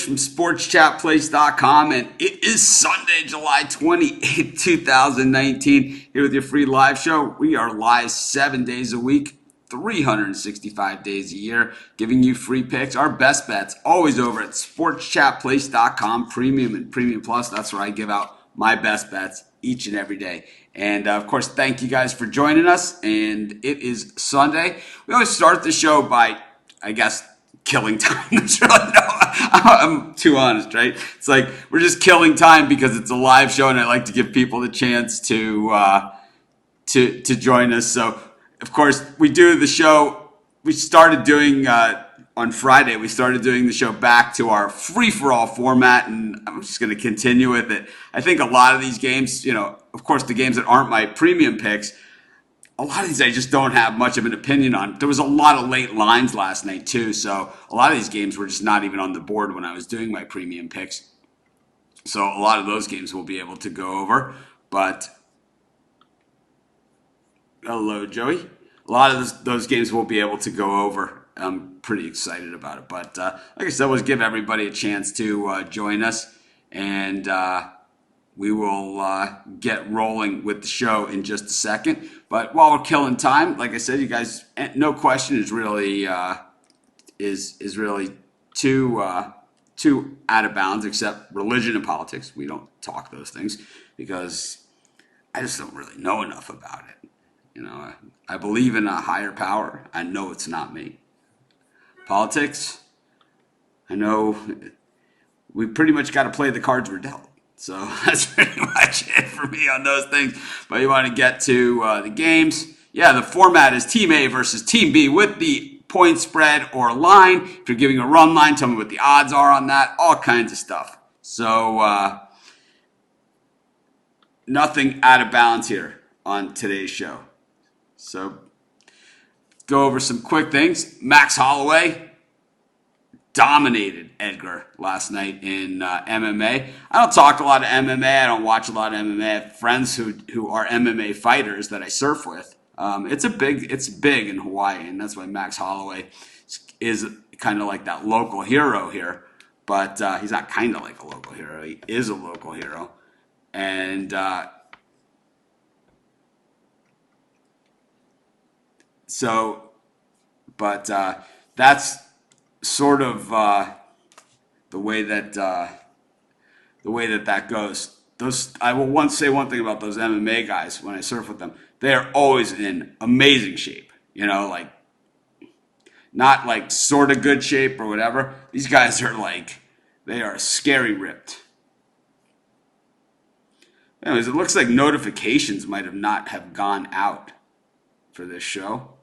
from sportschatplace.com, and it is Sunday, July 28th, 2019. Here with your free live show. We are live 7 days a week, 365 days a year, giving you free picks. Our best bets always over at sportschatplace.com, premium and premium plus. That's where I give out my best bets each and every day. And of course, thank you guys for joining us. And it is Sunday. We always start the show by, I guess, killing time. There's really no, I'm too honest, right? It's like we're just killing time because it's a live show, and I like to give people the chance to join us. So, of course, we do the show. We started doing on Friday. We started doing the show back to our free-for-all format, and I'm just going to continue with it. I think a lot of these games, of course, the games that aren't my premium picks, a lot of these I just don't have much of an opinion on. There was a lot of late lines last night too, so a lot of these games were just not even on the board when I was doing my premium picks. So a lot of those games we'll be able to go over. But hello, Joey. A lot of those games we'll be able to go over. I'm pretty excited about it. But like I said, let's give everybody a chance to join us, and we will get rolling with the show in just a second. But while we're killing time, like I said, you guys, no question is really is really too out of bounds, except religion and politics. We don't talk those things because I just don't really know enough about it. I believe in a higher power. I know it's not me. Politics, I know we pretty much got to play the cards we're dealt. So that's pretty much it for me on those things. But you want to get to the games. Yeah, the format is Team A versus Team B with the point spread or line. If you're giving a run line, tell me what the odds are on that. All kinds of stuff. So nothing out of bounds here on today's show. So go over some quick things. Max Holloway dominated Edgar last night in MMA. I don't talk a lot of MMA. I don't watch a lot of MMA. I have friends who are MMA fighters that I surf with. It's big in Hawaii, and that's why Max Holloway is kind of like that local hero here. But he's not kind of like a local hero. He is a local hero. And that's sort of the way that goes. I will say one thing about those MMA guys when I surf with them. They are always in amazing shape. Like not like sort of good shape or whatever. These guys are they are scary ripped. Anyways, it looks like notifications might not have gone out for this show.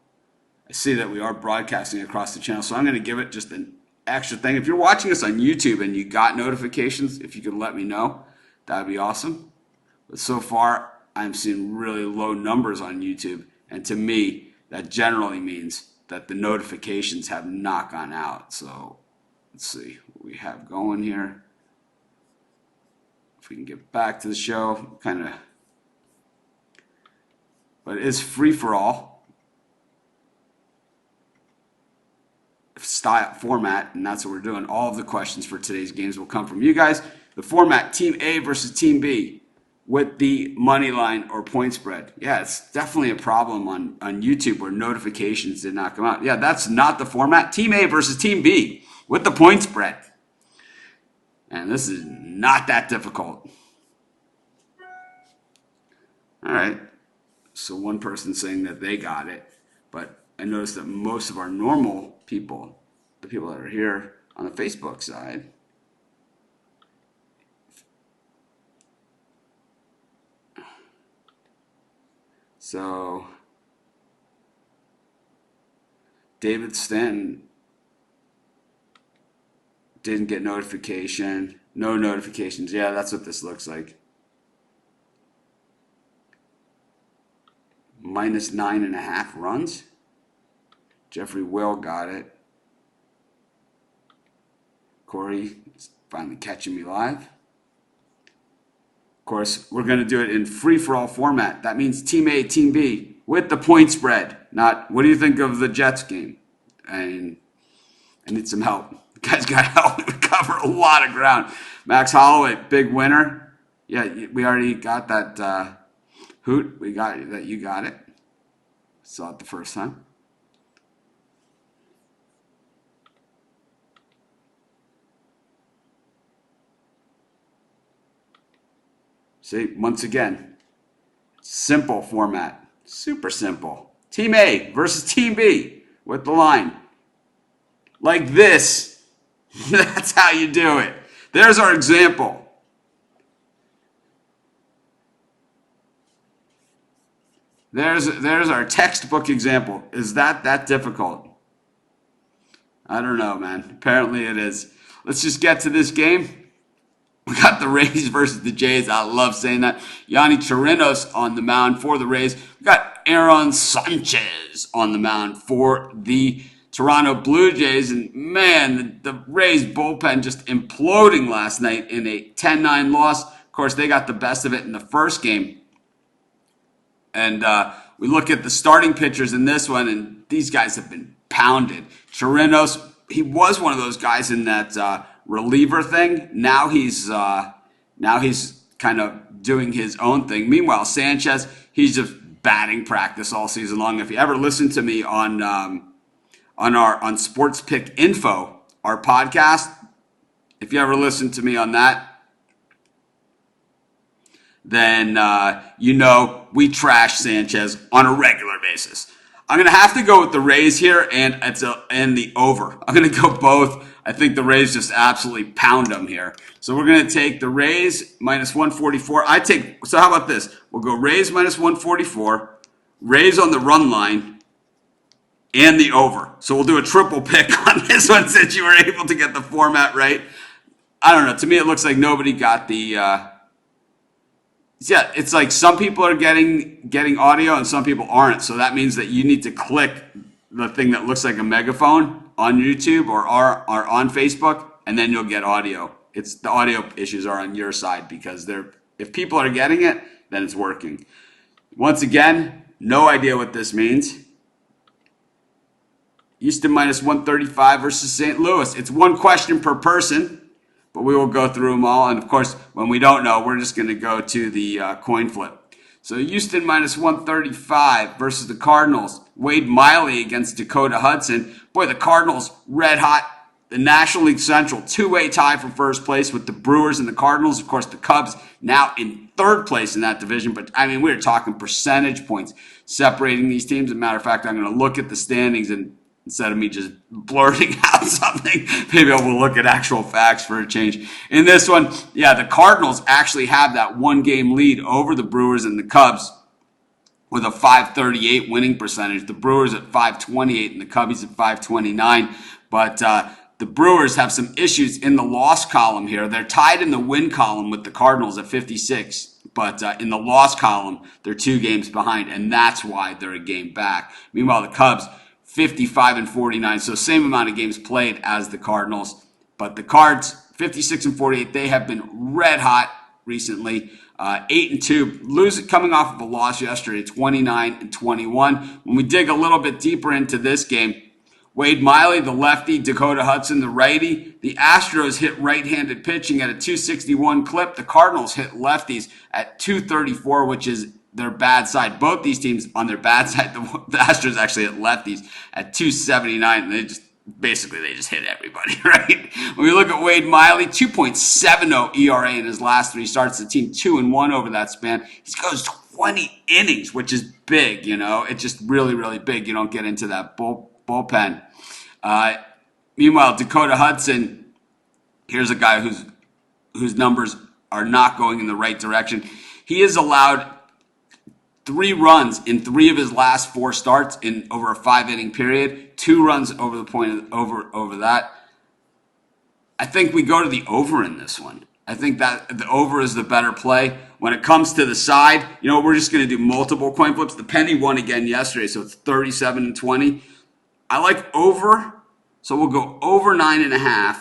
I see that we are broadcasting across the channel, so I'm going to give it just an extra thing. If you're watching us on YouTube and you got notifications, if you could let me know, that would be awesome. But so far, I'm seeing really low numbers on YouTube, and to me, that generally means that the notifications have not gone out. So let's see what we have going here. If we can get back to the show, but it is free for all. Style format, and that's what we're doing. All of the questions for today's games will come from you guys. The format, Team A versus Team B with the money line or point spread. Yeah, it's definitely a problem on YouTube where notifications did not come out. Yeah, that's not the format. Team A versus Team B with the point spread. And this is not that difficult. All right. So one person saying that they got it, but I noticed that most of our normal people, the people that are here on the Facebook side, so David Stanton didn't get notification. No notifications. Yeah, that's what this looks like. Minus 9.5 runs. Jeffrey Will got it. Corey is finally catching me live. Of course, we're going to do it in free-for-all format. That means Team A, Team B, with the point spread. Not, what do you think of the Jets game? And I need some help. The guy's got help to cover a lot of ground. Max Holloway, big winner. Yeah, we already got that hoot. We got that. You got it. Saw it the first time. See, once again, simple format. Super simple. Team A versus Team B with the line. Like this. That's how you do it. There's our example. There's our textbook example. Is that difficult? I don't know, man. Apparently it is. Let's just get to this game. We got the Rays versus the Jays. I love saying that. Yanni Chirinos on the mound for the Rays. We got Aaron Sanchez on the mound for the Toronto Blue Jays. And man, the Rays bullpen just imploding last night in a 10-9 loss. Of course, they got the best of it in the first game. And we look at the starting pitchers in this one, and these guys have been pounded. Chirinos, he was one of those guys in that reliever thing. Now he's kind of doing his own thing. Meanwhile, Sanchez, he's just batting practice all season long. If you ever listen to me on Sports Pick Info, our podcast, if you ever listen to me on that, then we trash Sanchez on a regular basis. I'm going to have to go with the Rays here and the over. I'm going to go both. I think the Rays just absolutely pound them here. So we're going to take the Rays minus 144. So how about this? We'll go Rays minus 144, Rays on the run line, and the over. So we'll do a triple pick on this one since you were able to get the format right. I don't know. To me, it looks like nobody got the... Yeah, it's like some people are getting audio and some people aren't. So that means that you need to click the thing that looks like a megaphone on YouTube or on Facebook, and then you'll get audio. It's the audio issues are on your side because if people are getting it, then it's working. Once again, no idea what this means. Houston minus 135 versus St. Louis. It's one question per person. But we will go through them all. And, of course, when we don't know, we're just going to go to the coin flip. So Houston minus 135 versus the Cardinals. Wade Miley against Dakota Hudson. Boy, the Cardinals red hot. The National League Central two-way tie for first place with the Brewers and the Cardinals. Of course, the Cubs now in third place in that division. But, I mean, we're talking percentage points separating these teams. As a matter of fact, I'm going to look at the standings and instead of me just blurting out something, maybe I will look at actual facts for a change. In this one, yeah, the Cardinals actually have that one-game lead over the Brewers and the Cubs with a .538 winning percentage. The Brewers at .528 and the Cubbies at .529. But the Brewers have some issues in the loss column here. They're tied in the win column with the Cardinals at 56. But in the loss column, they're 2 games behind, and that's why they're a game back. Meanwhile, the Cubs 55 and 49, so same amount of games played as the Cardinals. But the Cards, 56 and 48, they have been red hot recently. 8 and 2, coming off of a loss yesterday, 29 and 21. When we dig a little bit deeper into this game, Wade Miley, the lefty, Dakota Hudson, the righty. The Astros hit right-handed pitching at a 261 clip. The Cardinals hit lefties at 234, which is their bad side. Both these teams on their bad side. The Astros actually hit lefties at 279, and they just hit everybody, right? When we look at Wade Miley, 2.70 ERA in his last 3 starts. The team 2-1 over that span. He goes 20 innings, which is big, It's just really, really big. You don't get into that bullpen. Meanwhile, Dakota Hudson, here's a guy whose numbers are not going in the right direction. He has allowed 3 runs in 3 of his last 4 starts in over a 5-inning period. 2 runs over the point over that. I think we go to the over in this one. I think that the over is the better play. When it comes to the side, we're just going to do multiple coin flips. The penny won again yesterday, so it's 37 and 20. I like over, so we'll go over 9.5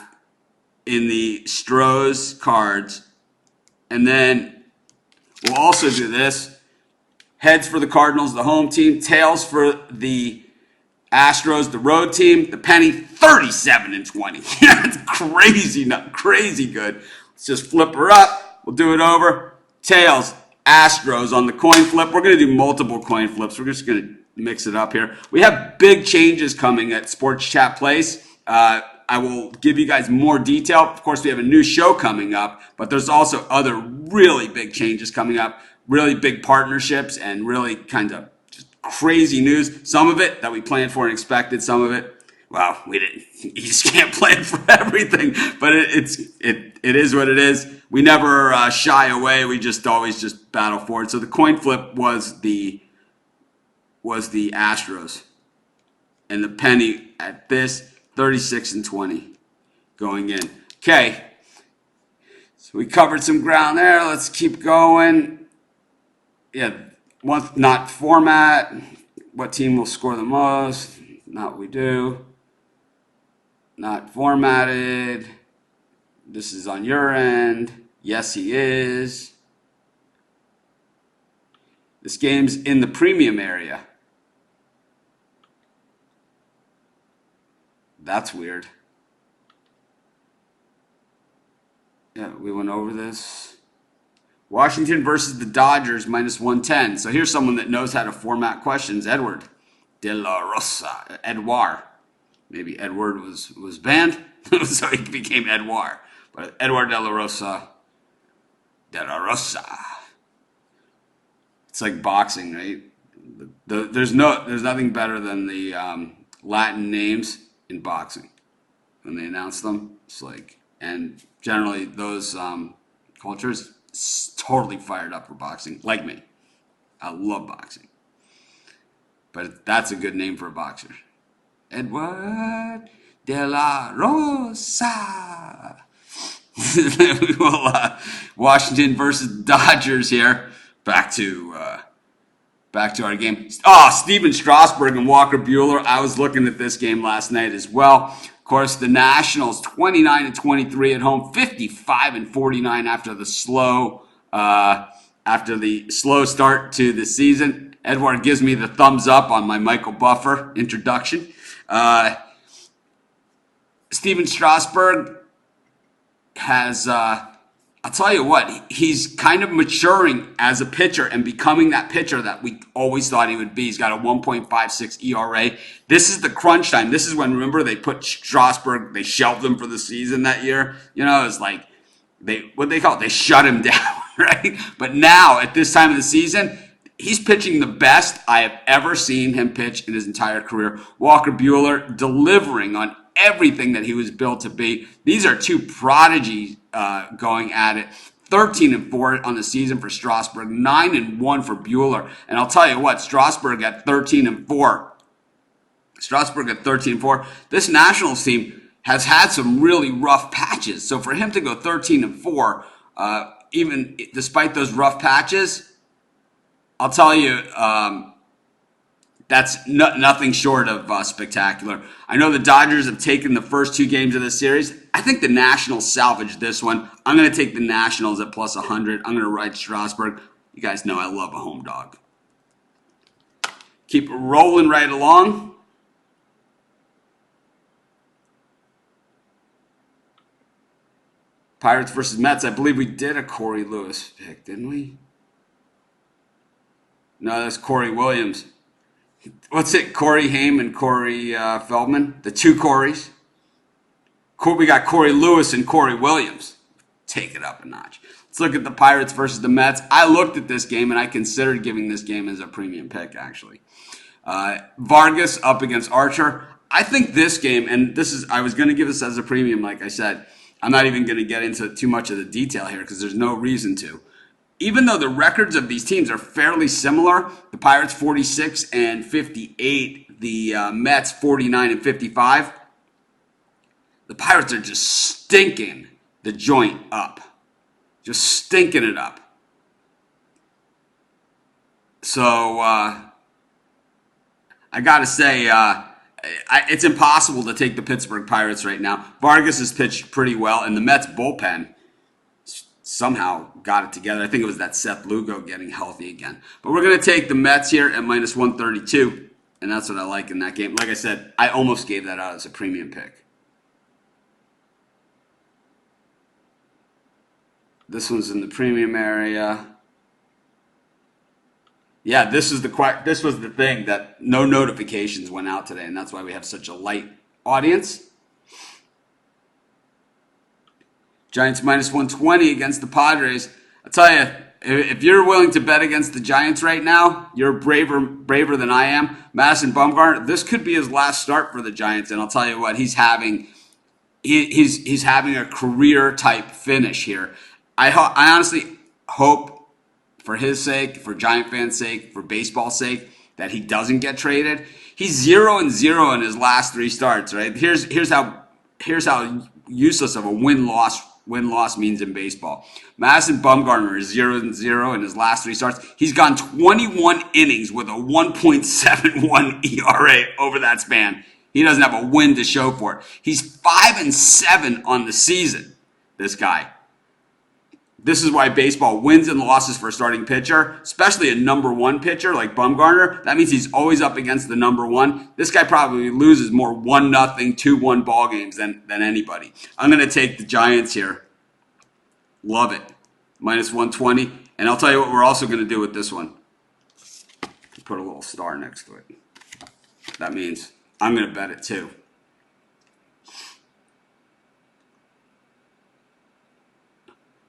in the Astros Cards. And then we'll also do this. Heads for the Cardinals, the home team. Tails for the Astros, the road team, the penny, 37-20. That's crazy, crazy good. Let's just flip her up. We'll do it over. Tails, Astros on the coin flip. We're going to do multiple coin flips. We're just going to mix it up here. We have big changes coming at Sports Chat Place. I will give you guys more detail. Of course, we have a new show coming up, but there's also other really big changes coming up, really big partnerships, and really kind of just crazy news. Some of it that we planned for and expected. Some of it, well, we didn't. You just can't plan for everything, but it is what it is. We never shy away. We just always just battle forward. So the coin flip was the Astros, and the penny at this 36-20 going in. Okay, so we covered some ground there. Let's keep going. Yeah, not format. What team will score the most? Not what we do. Not formatted. This is on your end. Yes, he is. This game's in the premium area. That's weird. Yeah, we went over this. Washington versus the Dodgers, -110. So here's someone that knows how to format questions. Edward De La Rosa. Edouard. Maybe Edward was banned, so he became Edouard. But Edward De La Rosa. De La Rosa. It's like boxing, right? There's nothing better than the Latin names in boxing. When they announce them, it's like, and generally those cultures totally fired up for boxing, like me. I love boxing. But that's a good name for a boxer. Edward De La Rosa. Well, Washington versus Dodgers here. Back to our game. Oh, Steven Strasburg and Walker Buehler. I was looking at this game last night as well. Of course, the Nationals 29-23 at home, 55-49 after the slow start to the season. Edward gives me the thumbs up on my Michael Buffer introduction. Steven Strasburg has, I'll tell you what, he's kind of maturing as a pitcher and becoming that pitcher that we always thought he would be. He's got a 1.56 ERA. This is the crunch time. This is when, remember, they put Strasburg, they shelved him for the season that year. You know, it's like, what they call it? They shut him down, right? But now, at this time of the season, he's pitching the best I have ever seen him pitch in his entire career. Walker Buehler delivering on everything that he was built to be. These are two prodigies going at it. 13-4 on the season for Strasburg, 9-1 for Buehler. And I'll tell you what, Strasburg at 13-4. Strasburg at 13-4. This Nationals team has had some really rough patches. So for him to go 13-4, even despite those rough patches, I'll tell you, that's nothing short of spectacular. I know the Dodgers have taken the first two games of this series. I think the Nationals salvaged this one. I'm going to take the Nationals at plus 100. I'm going to ride Strasburg. You guys know I love a home dog. Keep rolling right along. Pirates versus Mets. I believe we did a Corey Lewis pick, didn't we? No, that's Corey Williams. What's it? Corey Haim and Corey Feldman? The two Coreys? We got Corey Lewis and Corey Williams. Take it up a notch. Let's look at the Pirates versus the Mets. I looked at this game and I considered giving this game as a premium pick, actually. Vargas up against Archer. I think this game, and I was going to give this as a premium, like I said. I'm not even going to get into too much of the detail here because there's no reason to. Even though the records of these teams are fairly similar, the Pirates 46-58, the Mets 49-55, the Pirates are just stinking the joint up. Just stinking it up. So, I got to say, it's impossible to take the Pittsburgh Pirates right now. Vargas has pitched pretty well, and the Mets bullpen somehow got it together. I think it was that Seth Lugo getting healthy again. But we're going to take the Mets here at -132. And that's what I like in that game. Like I said, I almost gave that out as a premium pick. This one's in the premium area. Yeah, this was the thing that no notifications went out today, and that's why we have such a light audience. Giants minus 120 against the Padres. I'll tell you, if you're willing to bet against the Giants right now, you're braver than I am. Madison Bumgarner, this could be his last start for the Giants, and I'll tell you what, he's having a career type finish here. I honestly hope, for his sake, for Giant fans' sake, for baseball's sake, that he doesn't get traded. He's 0-0 in his last 3 starts, right? Here's how useless of a win-loss means in baseball. Madison Bumgarner is 0-0 in his last 3 starts. He's gone 21 innings with a 1.71 ERA over that span. He doesn't have a win to show for it. He's 5-7 on the season, this guy. This is why baseball wins and losses for a starting pitcher, especially a number 1 pitcher like Bumgarner. That means he's always up against the number 1. This guy probably loses more 1-0, 2-1 ball games than anybody. I'm going to take the Giants here. Love it. Minus 120. And I'll tell you what we're also going to do with this one. Put a little star next to it. That means I'm going to bet it too.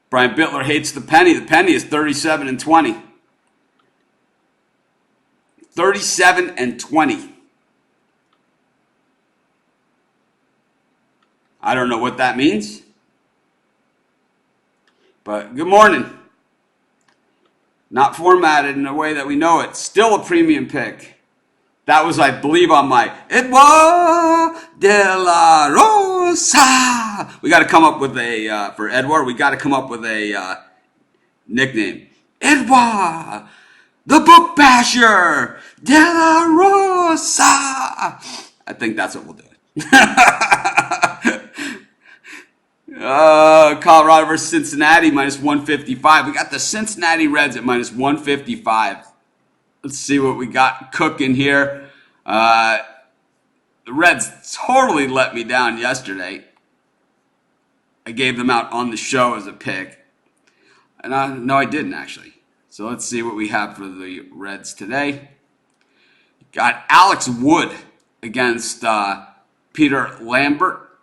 Brian Bitler hates the penny. The penny is 37-20. 37-20. I don't know what that means. But good morning. Not formatted in a way that we know it. Still a premium pick. That was, I believe, on my Edouard de la Rosa. We got to come up with for Edouard, we got to come up with a nickname. Edouard, the Book Basher de la Rosa. I think that's what we'll do. Colorado versus Cincinnati, minus 155. We got the Cincinnati Reds at minus 155. Let's see what we got cooking here. The Reds totally let me down yesterday. I gave them out on the show as a pick. And no, I didn't actually. So let's see what we have for the Reds today. Got Alex Wood against Peter Lambert.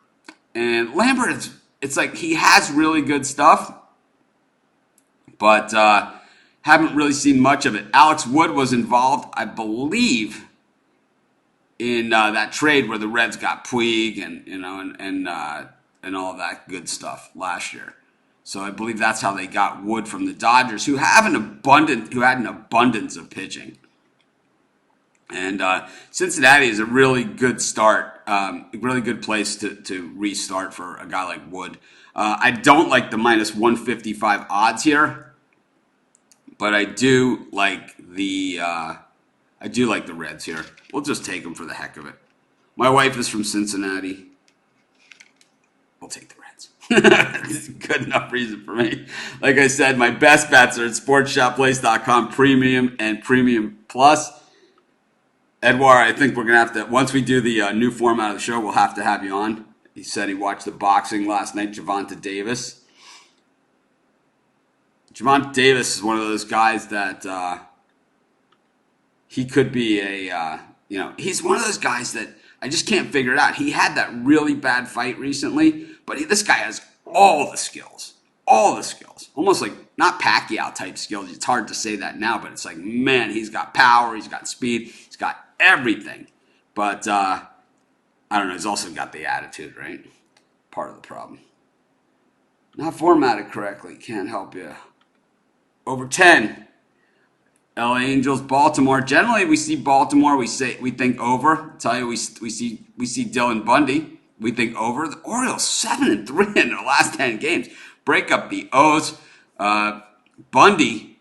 And Lambert, it's like he has really good stuff. But haven't really seen much of it. Alex Wood was involved, I believe, in that trade where the Reds got Puig and all of that good stuff last year. So I believe that's how they got Wood from the Dodgers, who had an abundance of pitching. And Cincinnati is a really good start, a really good place to restart for a guy like Wood. I don't like the minus 155 odds here. But I do like the Reds here. We'll just take them for the heck of it. My wife is from Cincinnati. We'll take the Reds. It's a good enough reason for me. Like I said, my best bets are at sportsshopplace.com, premium and premium plus. Edouard, I think we're going to have to, once we do the new format of the show, we'll have to have you on. He said he watched the boxing last night, Gervonta Davis. Gervonta Davis is one of those guys that he could be he's one of those guys that I just can't figure it out. He had that really bad fight recently, but this guy has all the skills. Almost like not Pacquiao type skills. It's hard to say that now, but it's like, man, he's got power, he's got speed, he's got everything. But I don't know, he's also got the attitude, right? Part of the problem. Not formatted correctly, can't help you. Over 10. LA Angels, Baltimore. Generally, we see Baltimore. We think over. I'll tell you, we see Dylan Bundy. We think over. The Orioles 7-3 in their last 10 games. Break up the O's. Bundy,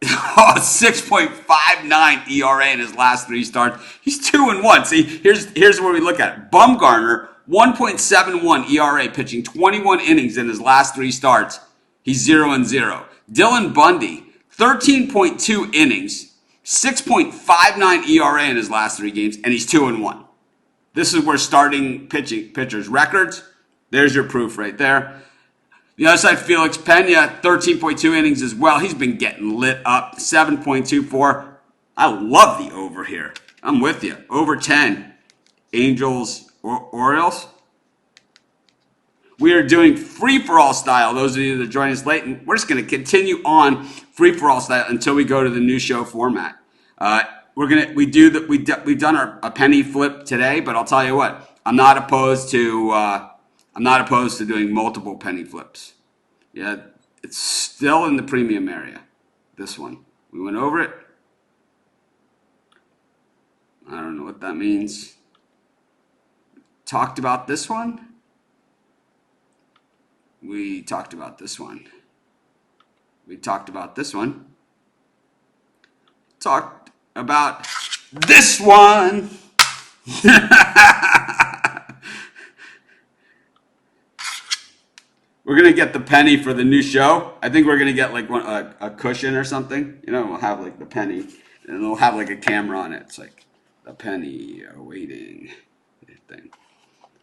6.59 ERA in his last 3 starts. He's 2-1. See, here's where we look at it. Bumgarner, 1.71 ERA, pitching 21 innings in his last 3 starts. He's 0-0. Dylan Bundy, 13.2 innings, 6.59 ERA in his last 3 games, and he's 2-1. This is where starting pitchers records. There's your proof right there. The other side, Felix Pena, 13.2 innings as well. He's been getting lit up, 7.24. I love the over here. I'm with you. Over 10. Angels or Orioles. We are doing free-for-all style. Those of you that are joining us late, and we're just going to continue on free-for-all style until we go to the new show format. We've done a penny flip today, but I'll tell you what, I'm not opposed to doing multiple penny flips. Yeah, it's still in the premium area. This one, we went over it. I don't know what that means. Talked about this one. We talked about this one. We talked about this one. Talked about this one. We're going to get the penny for the new show. I think we're going to get like a cushion or something. You know, we'll have like the penny, and it'll have like a camera on it. It's like the penny awaiting thing.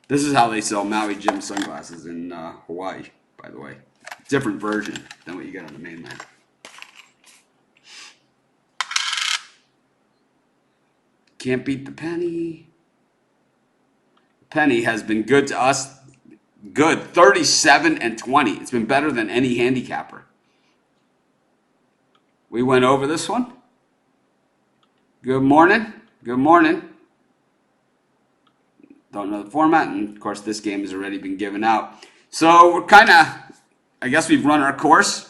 This is how they sell Maui Jim sunglasses in Hawaii, by the way. Different version than what you get on the mainland. Can't beat the penny. Penny has been good to us. Good. 37-20. It's been better than any handicapper. We went over this one. Good morning. Good morning. Don't know the format. And, of course, this game has already been given out. So we're kind of, I guess we've run our course.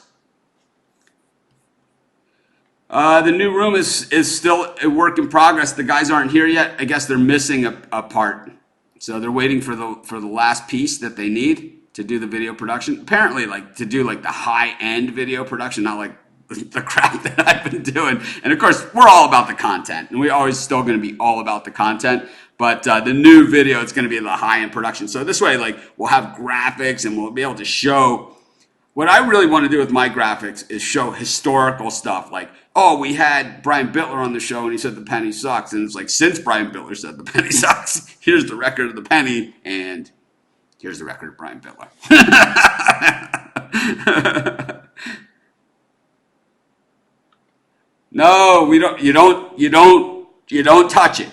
The new room is still a work in progress. The guys aren't here yet. I guess they're missing a part. So they're waiting for the last piece that they need to do the video production. Apparently, like to do like the high-end video production, not like the crap that I've been doing. And of course, we're all about the content, and we're always still going to be all about the content. But the new video, it's going to be the high-end production. So this way, like we'll have graphics, and we'll be able to show. What I really want to do with my graphics is show historical stuff. Like, oh, we had Brian Bittler on the show and he said the penny sucks. And it's like, since Brian Bittler said the penny sucks, here's the record of the penny and here's the record of Brian Bittler. No, we don't. You don't touch it.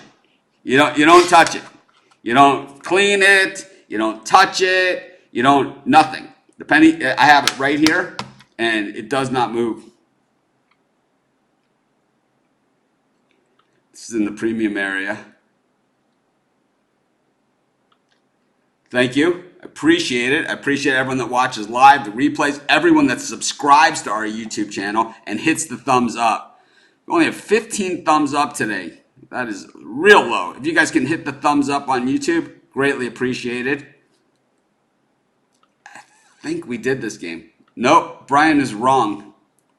You don't touch it. You don't clean it. You don't touch it. You don't nothing. The penny, I have it right here, and it does not move. This is in the premium area. Thank you. I appreciate it. I appreciate everyone that watches live, the replays, everyone that subscribes to our YouTube channel and hits the thumbs up. We only have 15 thumbs up today. That is real low. If you guys can hit the thumbs up on YouTube, greatly appreciated. I think we did this game. Nope, Brian is wrong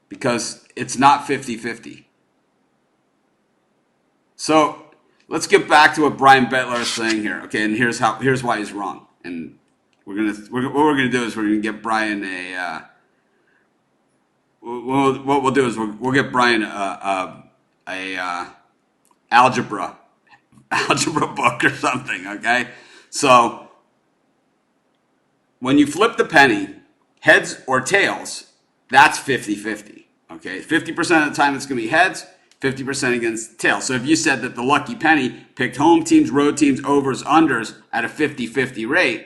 because it's not 50-50. So let's get back to what Brian Bittler is saying here. Okay, and here's why he's wrong. And what we're gonna do is we're gonna get Brian what we'll do is we'll get Brian a algebra book or something. Okay, so. When you flip the penny, heads or tails, that's 50-50. Okay, 50% of the time it's going to be heads, 50% against tails. So if you said that the lucky penny picked home teams, road teams, overs, unders at a 50-50 rate,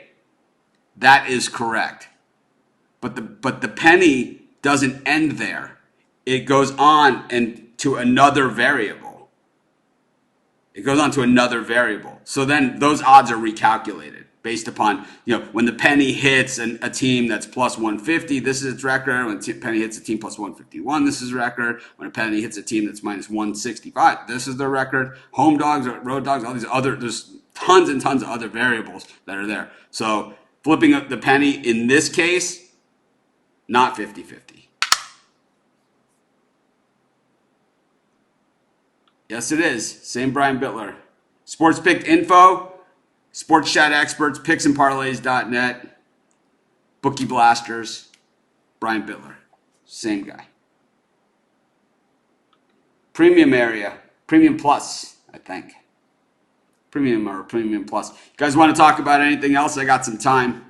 that is correct. But the penny doesn't end there. It goes on and to another variable. So then those odds are recalculated. Based upon, when the penny hits a team that's plus 150, this is its record. When the penny hits a team plus 151, this is record. When a penny hits a team that's minus 165, this is their record. Home dogs, road dogs, all these there's tons and tons of other variables that are there. So flipping up the penny in this case, not 50-50. Yes, it is. Same Brian Bittler. Sports Pick Info. Sports Chat Experts, picksandparlays.net, Bookie Blasters, Brian Bittler. Same guy. Premium area. Premium plus, I think. Premium or premium plus. You guys want to talk about anything else? I got some time.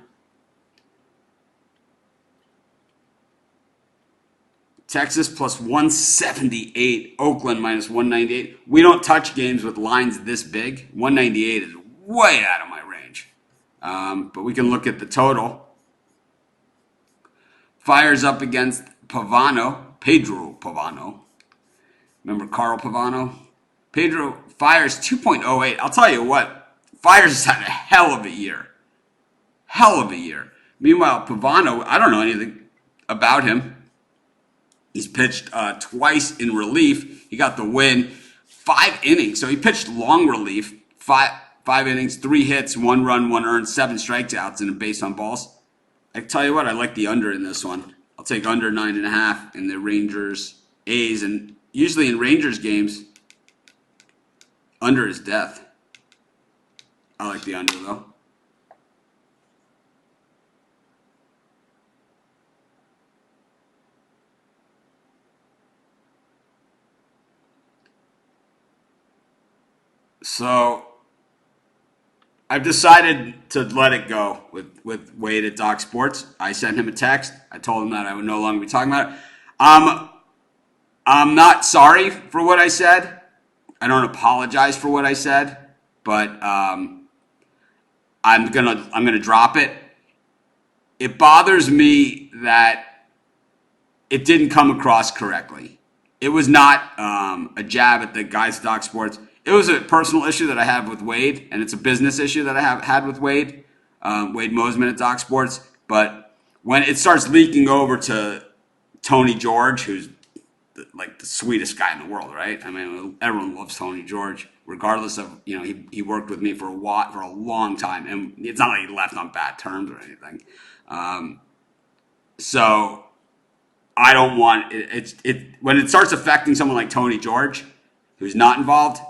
Texas plus 178. Oakland minus 198. We don't touch games with lines this big. 198 is way out of my range. But we can look at the total. Fires up against Pedro Pavano. Remember Carl Pavano? Pedro Fires 2.08. I'll tell you what, Fires has had a hell of a year. Hell of a year. Meanwhile, Pavano, I don't know anything about him. He's pitched twice in relief. He got the win. 5 innings. So he pitched long relief. Five innings, 3 hits, 1 run, 1 earned, 7 strikeouts, and a base on balls. I tell you what, I like the under in this one. I'll take under 9.5 in the Rangers A's. And usually in Rangers games, under is death. I like the under though. So I've decided to let it go with Wade at Doc Sports. I sent him a text. I told him that I would no longer be talking about it. I'm not sorry for what I said. I don't apologize for what I said, but I'm gonna drop it. It bothers me that it didn't come across correctly. It was not a jab at the guys at Doc Sports. It was a personal issue that I have with Wade, and it's a business issue that I have had with Wade, Wade Mosman at Doc Sports. But when it starts leaking over to Tony George, who's like the sweetest guy in the world, right? I mean, everyone loves Tony George, regardless of, he worked with me for a long time, and it's not like he left on bad terms or anything. So I don't want it when it starts affecting someone like Tony George, who's not involved.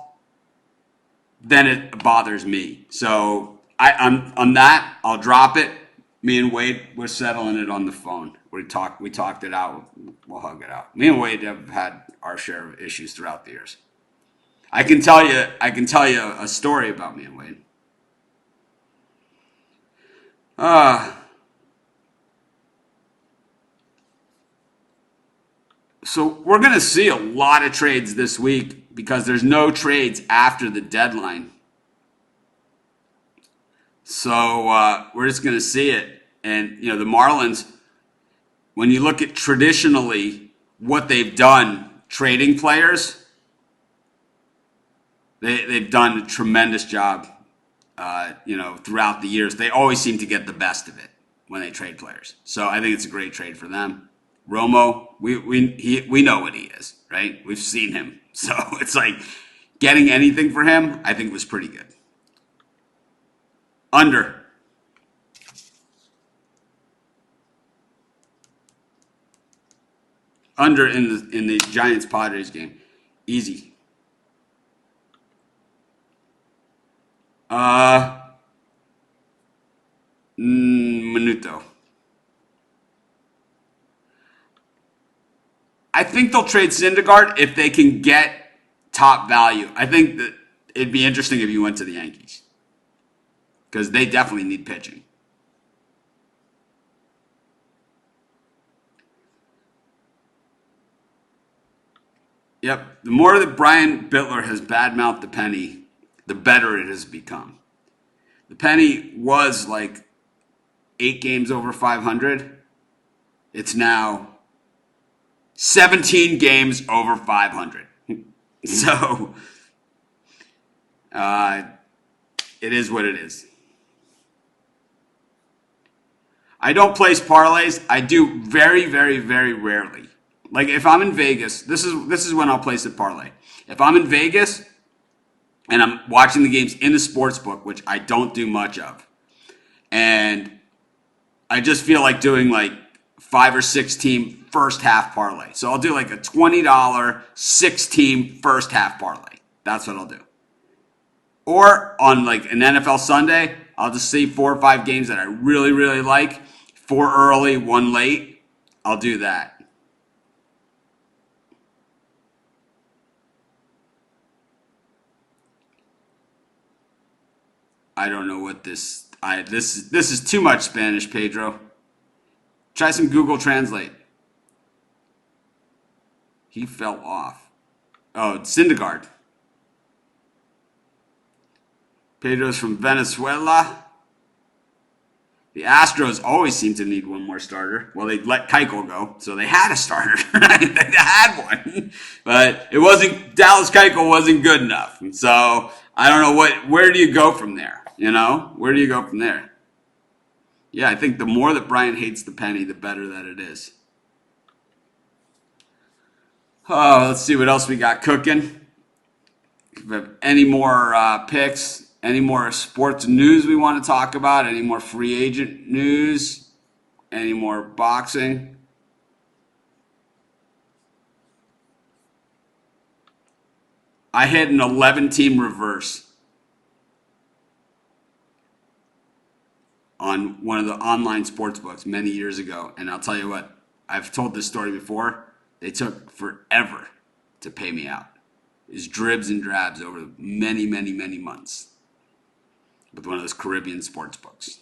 Then it bothers me. So on that, I'll drop it. Me and Wade, we're settling it on the phone. We talked it out. We'll hug it out. Me and Wade have had our share of issues throughout the years. I can tell you a story about me and Wade. So we're going to see a lot of trades this week because there's no trades after the deadline. So we're just going to see it. And, the Marlins, when you look at traditionally what they've done trading players, they've done a tremendous job, throughout the years. They always seem to get the best of it when they trade players. So I think it's a great trade for them. Romo, we know what he is, right? We've seen him. So it's like getting anything for him, I think was pretty good. Under. Under in the Giants Padres game. Easy. Minuto. I think they'll trade Syndergaard if they can get top value. I think that it'd be interesting if you went to the Yankees because they definitely need pitching. Yep. The more that Brian Bitler has badmouthed the penny, the better it has become. The penny was like 8 games over 500. It's now 17 games over 500. So, it is what it is. I don't place parlays. I do very, very, very rarely. Like if I'm in Vegas, this is when I'll place a parlay. If I'm in Vegas and I'm watching the games in the sports book, which I don't do much of, and I just feel like doing like 5 or 6 team first half parlay. So I'll do like a $20 6 team first half parlay. That's what I'll do. Or on like an NFL Sunday, I'll just see 4 or 5 games that I really, really like. 4 early, 1 late. I'll do that. I don't know what this. This is too much Spanish, Pedro. Try some Google Translate. He fell off. Oh, Syndergaard. Pedro's from Venezuela. The Astros always seem to need one more starter. Well, they let Keuchel go, so they had a starter. Right? They had one, but it wasn't. Dallas Keuchel wasn't good enough. So I don't know where do you go from there? Where do you go from there? Yeah, I think the more that Brian hates the penny, the better that it is. Oh, let's see what else we got cooking. If we have any more picks, any more sports news we want to talk about, any more free agent news, any more boxing. I hit an 11-team reverse on one of the online sports books many years ago. And I'll tell you what, I've told this story before. They took forever to pay me out. It was dribs and drabs over many, many, many months with one of those Caribbean sports books.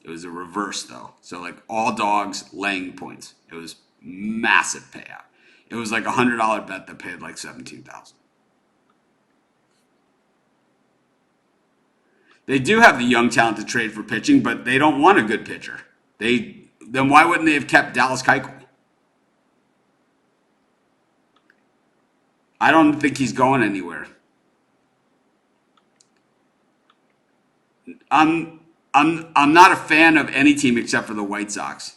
It was a reverse, though. So, like, all dogs laying points. It was massive payout. It was like a $100 bet that paid like $17,000. They do have the young talent to trade for pitching, but they don't want a good pitcher. Then why wouldn't they have kept Dallas Keuchel? I don't think he's going anywhere. I'm not a fan of any team except for the White Sox.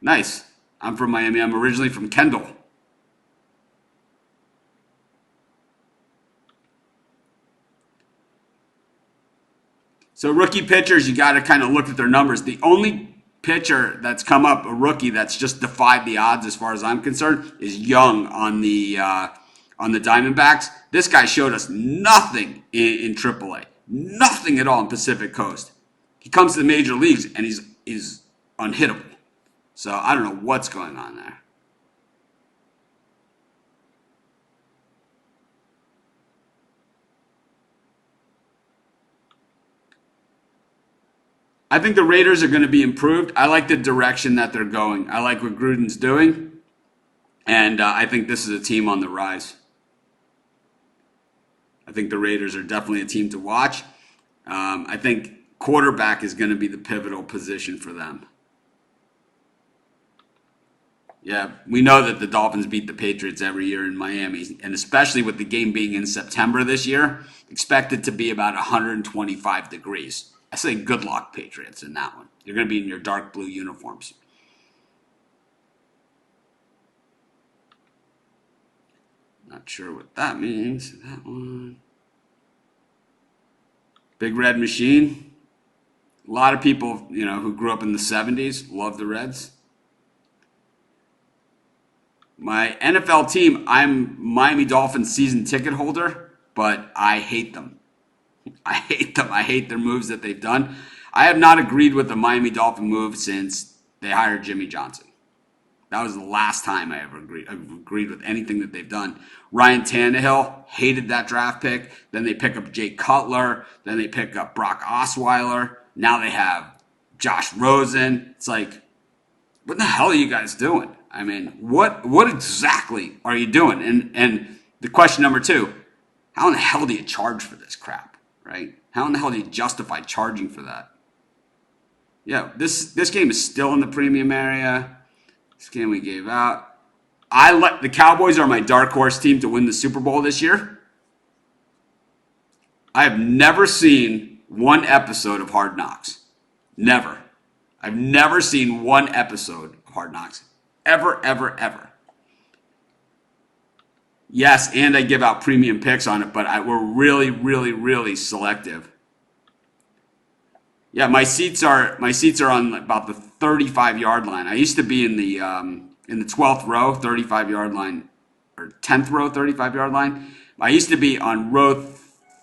Nice. I'm from Miami. I'm originally from Kendall. So rookie pitchers, you got to kind of look at their numbers. The only pitcher that's come up, a rookie that's just defied the odds as far as I'm concerned, is Young on the Diamondbacks. This guy showed us nothing in AAA, nothing at all in Pacific Coast. He comes to the major leagues and he's unhittable. So I don't know what's going on there. I think the Raiders are going to be improved. I like the direction that they're going. I like what Gruden's doing. And I think this is a team on the rise. I think the Raiders are definitely a team to watch. I think quarterback is going to be the pivotal position for them. Yeah, we know that the Dolphins beat the Patriots every year in Miami, and especially with the game being in September this year, expect it to be about 125 degrees. I say good luck, Patriots, in that one. You're going to be in your dark blue uniforms. Not sure what that means. That one. Big Red Machine. A lot of people, who grew up in the 70s love the Reds. My NFL team, I'm Miami Dolphins season ticket holder, but I hate them. I hate them. I hate their moves that they've done. I have not agreed with the Miami Dolphin move since they hired Jimmy Johnson. That was the last time I ever agreed with anything that they've done. Ryan Tannehill, hated that draft pick. Then they pick up Jay Cutler. Then they pick up Brock Osweiler. Now they have Josh Rosen. It's like, what the hell are you guys doing? I mean, what exactly are you doing? And the question number 2, how in the hell do you charge for this crap, right? How in the hell do you justify charging for that? Yeah, this game is still in the premium area. This game we gave out. The Cowboys are my dark horse team to win the Super Bowl this year. I have never seen one episode of Hard Knocks. Never. I've never seen one episode of Hard Knocks. Ever, ever, ever. Yes, and I give out premium picks on it, but we're really, really, really selective. Yeah, my seats are on about the 35-yard line. I used to be in the 12th row, 35-yard line, or 10th row, 35-yard line. I used to be on row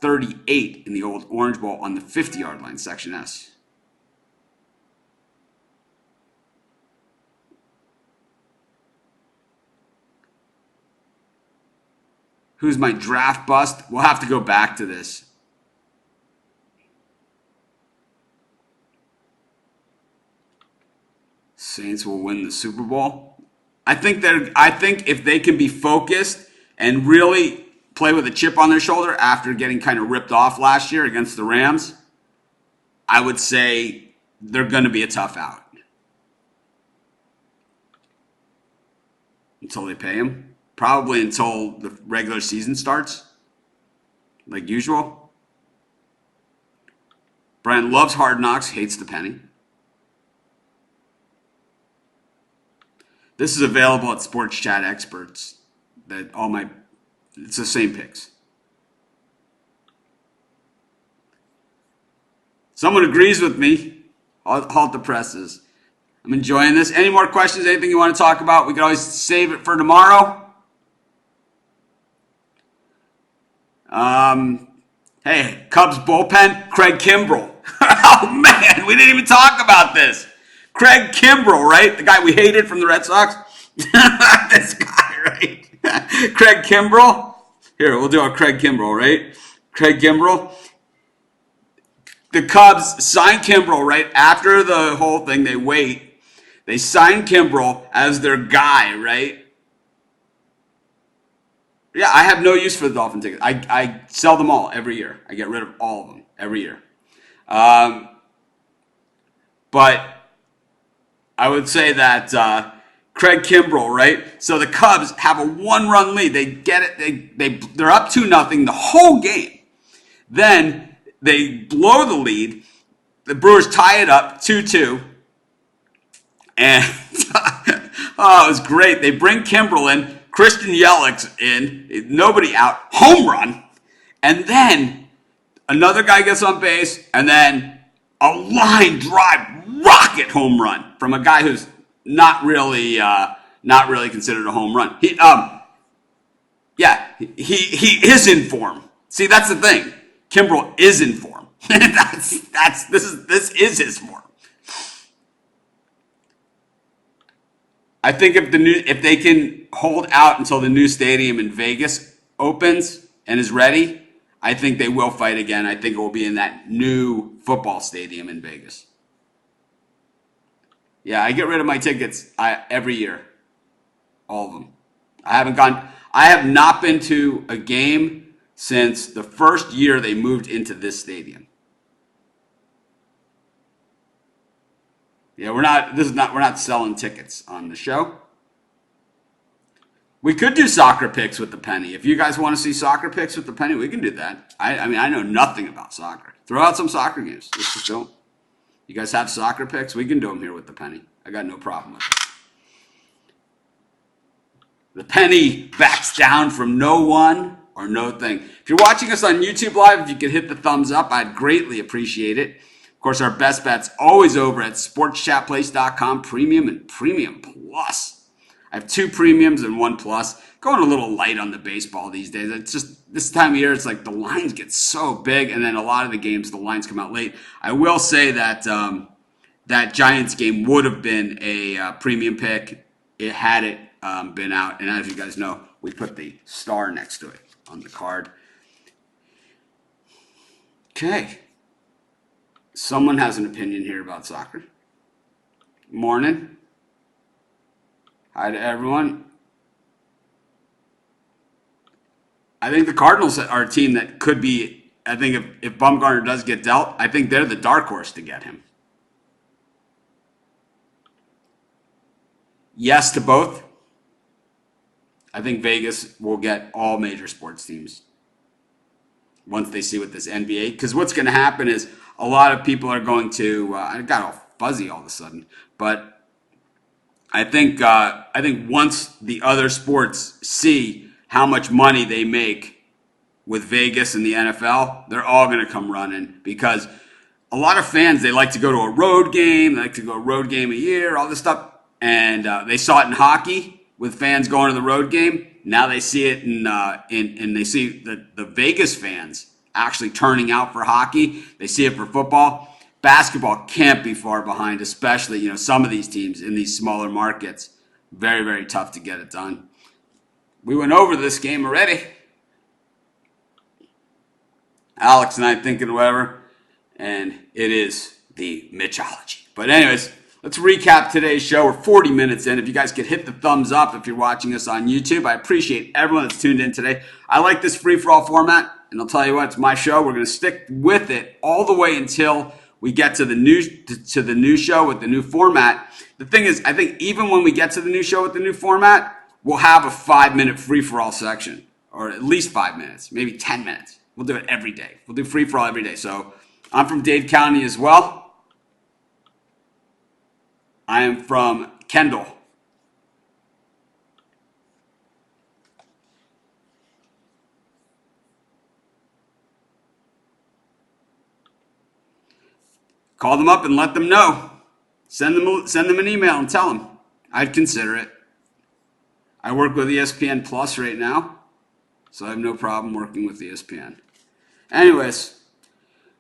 38 in the old Orange Bowl on the 50-yard line, section S. Who's my draft bust? We'll have to go back to this. Saints will win the Super Bowl. I think if they can be focused and really play with a chip on their shoulder after getting kind of ripped off last year against the Rams, I would say they're going to be a tough out until they pay him. Probably until the regular season starts, like usual. Brian loves Hard Knocks, hates the penny. This is available at Sports Chat Experts. It's the same picks. Someone agrees with me. Halt the presses. I'm enjoying this. Any more questions? Anything you want to talk about? We can always save it for tomorrow. Hey, Cubs bullpen, Craig Kimbrell. Oh, man, we didn't even talk about this. Craig Kimbrell, right? The guy we hated from the Red Sox. This guy, right? Craig Kimbrell. Here, we'll do a Craig Kimbrell, right? Craig Kimbrell. The Cubs sign Kimbrell, right? After the whole thing, they wait. They sign Kimbrell as their guy, right? Yeah, I have no use for the Dolphin tickets. I sell them all every year. I get rid of all of them every year. But I would say that Craig Kimbrell, right? So the Cubs have a one-run lead. They get it. They're up 2-0 the whole game. Then they blow the lead. The Brewers tie it up 2-2. And oh, it was great. They bring Kimbrell in. Christian Yelich's in. Nobody out. Home run. And then another guy gets on base. And then a line drive rocket home run from a guy who's not really considered a home run. He is in form. See, that's the thing. Kimbrell is in form. This is his form. I think if they can hold out until the new stadium in Vegas opens and is ready, I think they will fight again. I think it will be in that new football stadium in Vegas. Yeah, I get rid of my tickets every year. All of them. I have not been to a game since the first year they moved into this stadium. Yeah, we're not selling tickets on the show. We could do soccer picks with the penny. If you guys want to see soccer picks with the penny, we can do that. I mean, I know nothing about soccer. Throw out some soccer games. Let's just do them. You guys have soccer picks? We can do them here with the penny. I got no problem with it. The penny backs down from no one or no thing. If you're watching us on YouTube Live, if you could hit the thumbs up, I'd greatly appreciate it. Of course, our best bet's always over at sportschatplace.com, Premium and Premium Plus. I have 2 premiums and 1 plus. Going a little light on the baseball these days. It's just this time of year, it's like the lines get so big, and then a lot of the games, the lines come out late. I will say that that Giants game would have been a premium pick. It had it been out, and as you guys know, we put the star next to it on the card. Okay. Someone has an opinion here about soccer. Morning. Hi to everyone. I think the Cardinals are a team that could be, I think if Bumgarner does get dealt, I think they're the dark horse to get him. Yes to both. I think Vegas will get all major sports teams once they see what this NBA, because what's going to happen is a lot of people are going to, I got all fuzzy all of a sudden, but I think once the other sports see how much money they make with Vegas and the NFL, they're all going to come running, because a lot of fans, they like to go to a road game, they like to go a road game a year, all this stuff, and they saw it in hockey with fans going to the road game. Now they see it in they see the Vegas fans actually turning out for hockey. They see it for football. Basketball can't be far behind, especially, some of these teams in these smaller markets. Very, very tough to get it done. We went over this game already. Alex and I thinking whatever, and it is the Mitchology. But anyways, Let's recap today's show. We're 40 minutes in. If you guys could hit the thumbs up if you're watching us on YouTube, I appreciate everyone that's tuned in today. I like this free-for-all format, and I'll tell you what, it's my show. We're going to stick with it all the way until we get to the new show with the new format. The thing is, I think even when we get to the new show with the new format, we'll have a 5-minute free-for-all section, or at least 5 minutes, maybe 10 minutes. We'll do it every day. We'll do free-for-all every day. So I'm from Dade County as well. I am from Kendall. Call them up and let them know. Send them an email and tell them. I'd consider it. I work with ESPN Plus right now, so I have no problem working with ESPN. Anyways,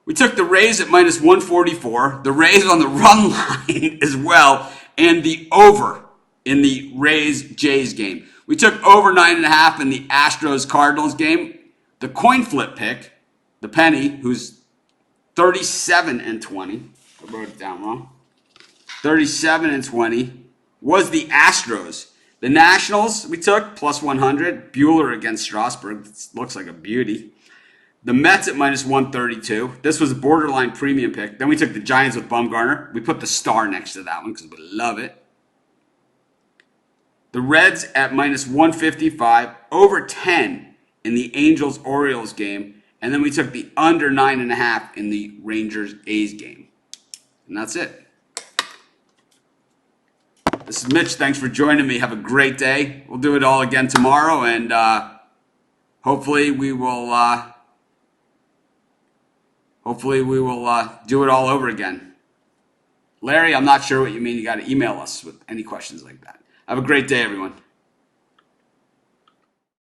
we took the Rays at minus 144, the Rays on the run line as well, and the over in the Rays-Jays game. We took over 9.5 in the Astros-Cardinals game. The coin flip pick, the penny, who's 37-20. I wrote it down wrong. 37-20 was the Astros. The Nationals we took plus 100. Bueller against Strasburg. Looks like a beauty. The Mets at minus 132. This was a borderline premium pick. Then we took the Giants with Bumgarner. We put the star next to that one because we love it. The Reds at minus 155. Over 10 in the Angels-Orioles game. And then we took the under 9.5 in the Rangers-A's game. And that's it. This is Mitch. Thanks for joining me. Have a great day. We'll do it all again tomorrow. And hopefully we will... do it all over again. Larry, I'm not sure what you mean. You got to email us with any questions like that. Have a great day, everyone.